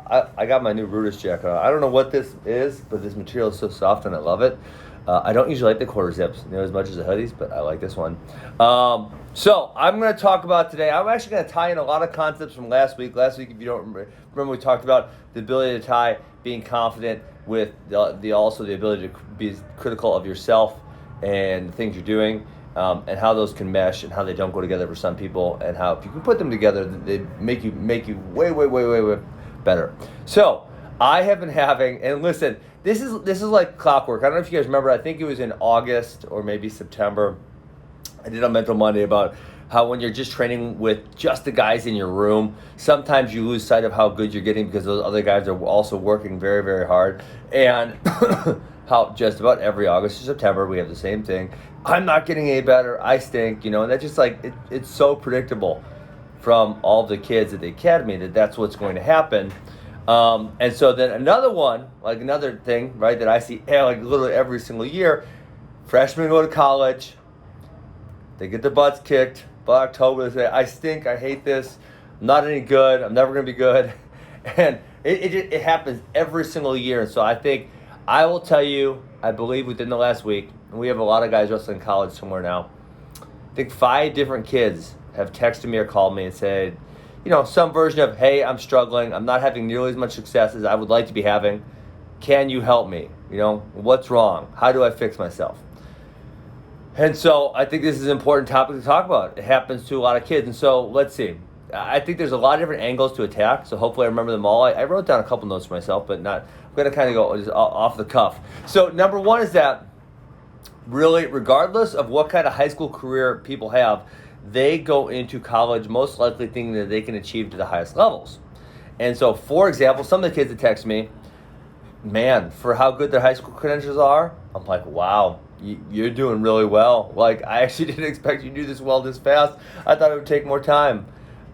I got my new RUDIS jacket on. I don't know what this is, but this material is so soft and I love it. I don't usually like the quarter zips, as much as the hoodies, but I like this one. So I'm going to talk about today. I'm actually going to tie in a lot of concepts from last week. Last week, if you don't remember, we talked about the ability to tie, being confident with also the ability to be critical of yourself and the things you're doing, and how those can mesh and how they don't go together for some people, and how if you can put them together, they make you way better. So I have been having, and listen, this is like clockwork. I don't know if you guys remember. I think it was in August or maybe September. I did a Mental Monday about how when you're just training with just the guys in your room, sometimes you lose sight of how good you're getting because those other guys are also working very hard. And how just about every August or September we have the same thing. I'm not getting any better. I stink, and that's just like it's so predictable from all the kids at the academy that's what's going to happen. And so then another thing, right, that I see like literally every single year, freshmen go to college, they get their butts kicked. By October, they say, I stink, I hate this, I'm not any good, I'm never going to be good. And it happens every single year. And so I will tell you, I believe within the last week, and we have a lot of guys wrestling in college somewhere now, I think 5 different kids have texted me or called me and said, some version of, hey, I'm struggling, I'm not having nearly as much success as I would like to be having. Can you help me? What's wrong? How do I fix myself? And so I think this is an important topic to talk about. It happens to a lot of kids. And so let's see. I think there's a lot of different angles to attack. So hopefully I remember them all. I wrote down a couple notes for myself, but I'm going to kind of go just off the cuff. So number one is that really, regardless of what kind of high school career people have, they go into college most likely thinking that they can achieve to the highest levels. And so, for example, some of the kids that text me, man, for how good their high school credentials are, I'm like, wow, you're doing really well. Like, I actually didn't expect you to do this well this fast. I thought it would take more time.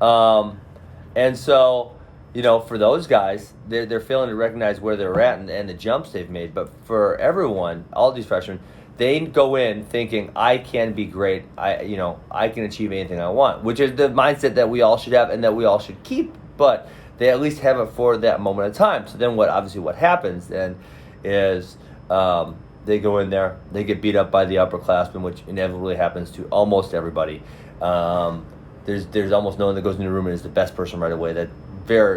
And so, for those guys, they're failing to recognize where they're at and the jumps they've made. But for everyone, all these freshmen, they go in thinking, I can be great. I can achieve anything I want, which is the mindset that we all should have and that we all should keep. But they at least have it for that moment of time. So then what happens then is they go in there, they get beat up by the upperclassmen, which inevitably happens to almost everybody. There's almost no one that goes in the room and is the best person right away. That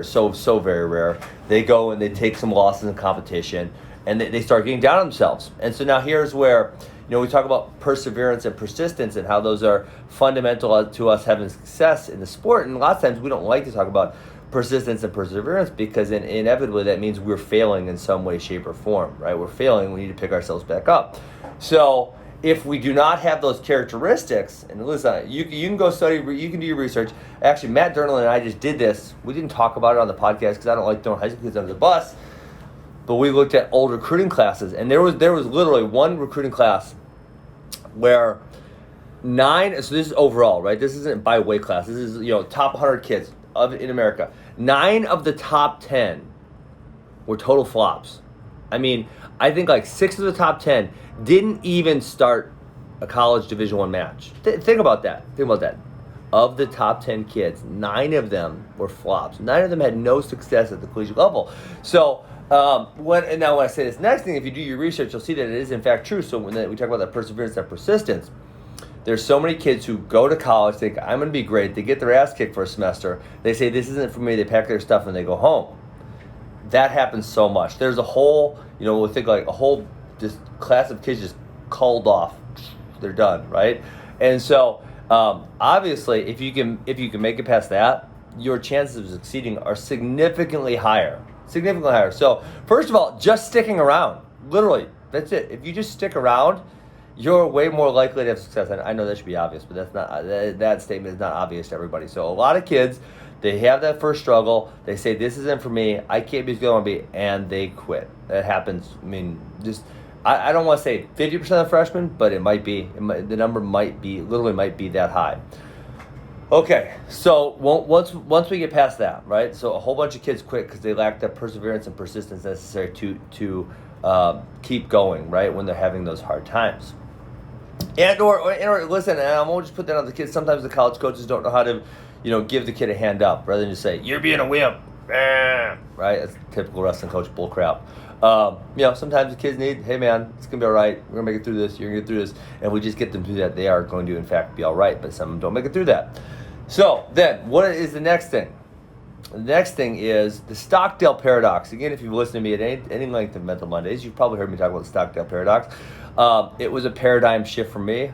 so very rare. They go and they take some losses in competition, and they start getting down on themselves. And so now here's where we talk about perseverance and persistence and how those are fundamental to us having success in the sport. And a lot of times we don't like to talk about persistence and perseverance because inevitably that means we're failing in some way, shape, or form, right? We're failing, we need to pick ourselves back up. So if we do not have those characteristics, and listen, you can go study, you can do your research. Actually, Matt Durnall and I just did this. We didn't talk about it on the podcast because I don't like throwing high school kids under the bus, but we looked at old recruiting classes, and there was literally one recruiting class where 9, so this is overall, right? This isn't by weight class. This is, top 100 kids in America. 9 of the top 10 were total flops. I mean, I think like 6 of the top 10 didn't even start a college Division I match. Think about that. Of the top 10 kids, 9 of them were flops. 9 of them had no success at the collegiate level. So when I say this next thing, if you do your research, you'll see that it is in fact true. So when we talk about that perseverance, that persistence, there's so many kids who go to college, think, I'm going to be great. They get their ass kicked for a semester. They say, this isn't for me. They pack their stuff and they go home. That happens so much. There's a whole, we'll think like a whole just class of kids just called off. They're done, right? And so, obviously, if you can make it past that, your chances of succeeding are significantly higher. So, first of all, just sticking around. Literally, that's it. If you just stick around, you're way more likely to have success. I know that should be obvious, but that's not. That statement is not obvious to everybody. So a lot of kids, they have that first struggle. They say, this isn't for me. I can't be as good as I want to be, and they quit. That happens. I mean, I don't want to say 50% of freshmen, but it might be. The number might be that high. Okay, so once we get past that, right? So a whole bunch of kids quit because they lack the perseverance and persistence necessary to keep going, right? When they're having those hard times. And or listen, and I won't just put that on the kids. Sometimes the college coaches don't know how to, give the kid a hand up rather than just say, you're being a wimp. right? That's typical wrestling coach bull crap. Sometimes the kids need, hey man, it's gonna be all right. We're gonna make it through this. You're gonna get through this, and we just get them through that. They are going to, in fact, be all right. But some of them don't make it through that. So then, what is the next thing? The next thing is the Stockdale Paradox. Again, if you've listened to me at any length of Mental Mondays, you've probably heard me talk about the Stockdale Paradox. It was a paradigm shift for me,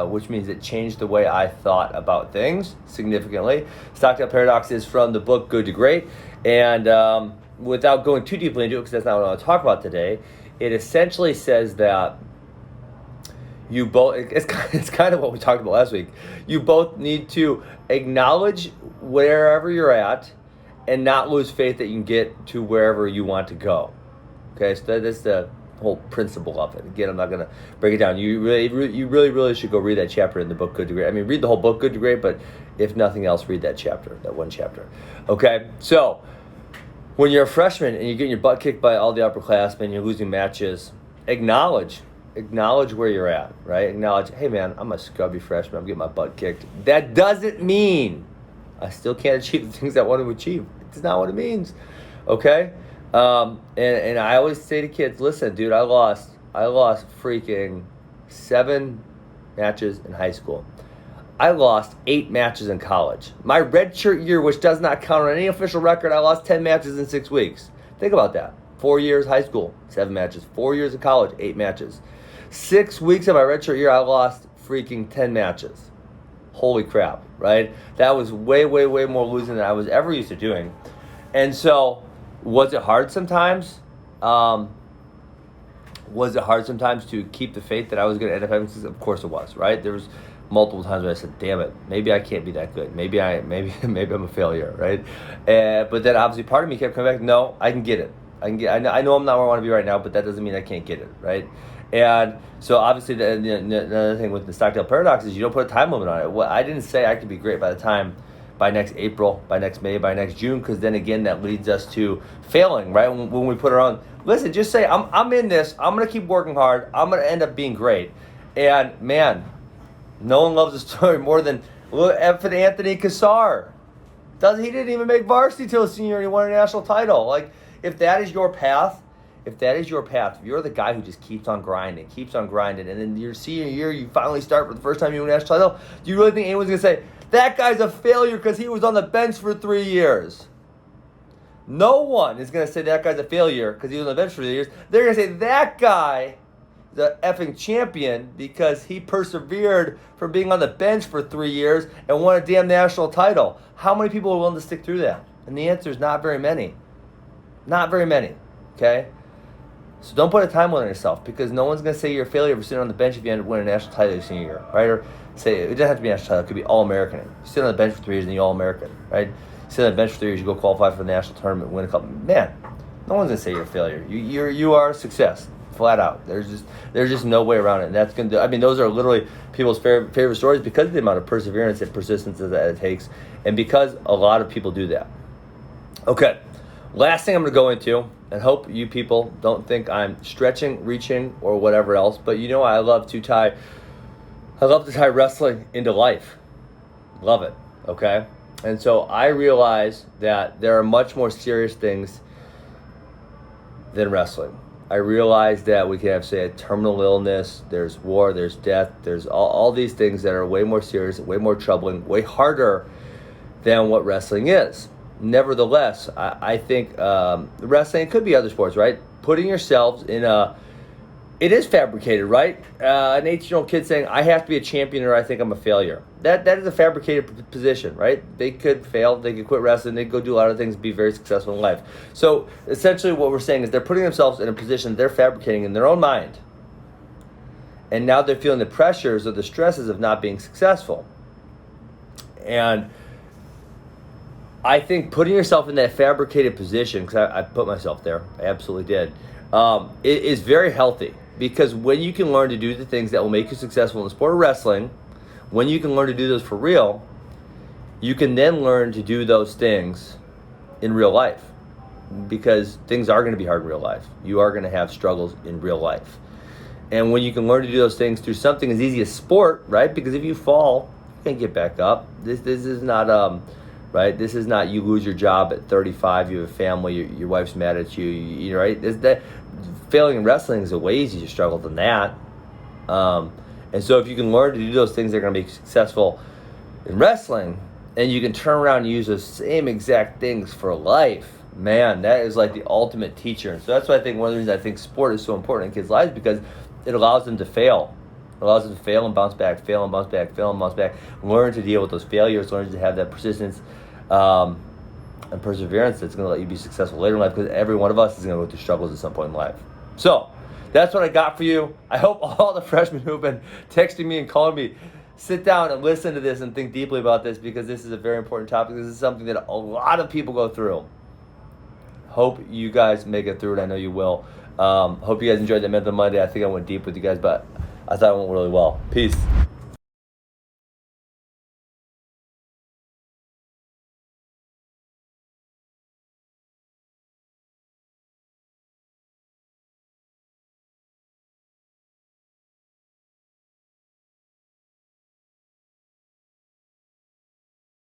which means it changed the way I thought about things significantly. Stockdale Paradox is from the book Good to Great. And without going too deeply into it, because that's not what I want to talk about today, it essentially says that you both, it's kind of what we talked about last week. You both need to acknowledge wherever you're at and not lose faith that you can get to wherever you want to go. Okay, so that's the whole principle of it. Again, I'm not going to break it down. You really should go read that chapter in the book Good to Great. I mean, read the whole book Good to Great, but if nothing else, read that chapter, that one chapter. Okay, so when you're a freshman and you're getting your butt kicked by all the upperclassmen, you're losing matches, acknowledge where you're at, right? Acknowledge, hey man, I'm a scrubby freshman, I'm getting my butt kicked. That doesn't mean I still can't achieve the things I want to achieve. It's not what it means, okay? And I always say to kids, listen, dude, I lost freaking 7 matches in high school. I lost 8 matches in college. My redshirt year, which does not count on any official record, I lost 10 matches in 6 weeks. Think about that. 4 years high school, 7 matches. 4 years of college, 8 matches. 6 weeks of my redshirt year, I lost freaking 10 matches. Holy crap, right? That was way more losing than I was ever used to doing. And so, was it hard sometimes? Was it hard sometimes to keep the faith that I was going to end up having success? Of course it was, right? There was multiple times when I said, damn it, maybe I can't be that good. Maybe I'm a failure, right? But then obviously part of me kept coming back, no, I can get it. I know I'm not where I want to be right now, but that doesn't mean I can't get it, right? And so obviously the another thing with the Stockdale Paradox is you don't put a time limit on it. Well, I didn't say I could be great by next April, by next May, by next June, because then again that leads us to failing, right? When we put it on, listen, just say I'm in this. I'm gonna keep working hard. I'm gonna end up being great. And man, no one loves the story more than effing Anthony Cassar. He didn't even make varsity till his senior year and he won a national title. Like, if that is your path, if you're the guy who just keeps on grinding, and then your senior year you finally start for the first time you win a national title, do you really think anyone's going to say, that guy's a failure because he was on the bench for 3 years? No one is going to say that guy's a failure because he was on the bench for 3 years. They're going to say that guy is a effing champion because he persevered from being on the bench for 3 years and won a damn national title. How many people are willing to stick through that? And the answer is not very many. Not very many, okay? So don't put a time limit on yourself because no one's going to say you're a failure for sitting on the bench if you end up winning a national title your senior year, right? Or say, it doesn't have to be a national title, it could be All-American. You sit on the bench for 3 years and you're All-American, right? You sit on the bench for 3 years, you go qualify for the national tournament, win a couple. Man, no one's going to say you're a failure. You are a success, flat out. There's just no way around it. And that's going to, those are literally people's favorite stories because of the amount of perseverance and persistence that it takes and because a lot of people do that. Okay. Last thing I'm going to go into, and hope you people don't think I'm stretching, reaching, or whatever else, but you know I love to tie wrestling into life. Love it, okay? And so I realize that there are much more serious things than wrestling. I realize that we can have, say, a terminal illness, there's war, there's death, there's all these things that are way more serious, way more troubling, way harder than what wrestling is. Nevertheless, I think wrestling, could be other sports, right? Putting yourselves in it is fabricated, right? An 18-year-old kid saying, I have to be a champion or I think I'm a failure. That is a fabricated position, right? They could fail, they could quit wrestling, they could go do a lot of things, be very successful in life. So essentially what we're saying is they're putting themselves in a position they're fabricating in their own mind. And now they're feeling the pressures or the stresses of not being successful. And I think putting yourself in that fabricated position, because I put myself there, I absolutely did, it is very healthy. Because when you can learn to do the things that will make you successful in the sport of wrestling, when you can learn to do those for real, you can then learn to do those things in real life. Because things are going to be hard in real life. You are going to have struggles in real life. And when you can learn to do those things through something as easy as sport, right? Because if you fall, you can get back up. This is not right? This is not you lose your job at 35, you have a family, your wife's mad at you, right? Failing in wrestling is a way easier struggle than that. And so if you can learn to do those things that are going to be successful in wrestling, and you can turn around and use those same exact things for life, man, that is like the ultimate teacher. And so that's why I think one of the reasons I think sport is so important in kids' lives, because it allows them to fail. It allows them to fail and bounce back, fail and bounce back, fail and bounce back. Learn to deal with those failures, learn to have that persistence and perseverance that's going to let you be successful later in life, because every one of us is going to go through struggles at some point in life. So that's what I got for you. I hope all the freshmen who've been texting me and calling me sit down and listen to this and think deeply about this, because this is a very important topic. This is something that a lot of people go through. Hope you guys make it through it. I know you will. Hope you guys enjoyed that Mental Monday. I think I went deep with you guys, but I thought it went really well. Peace.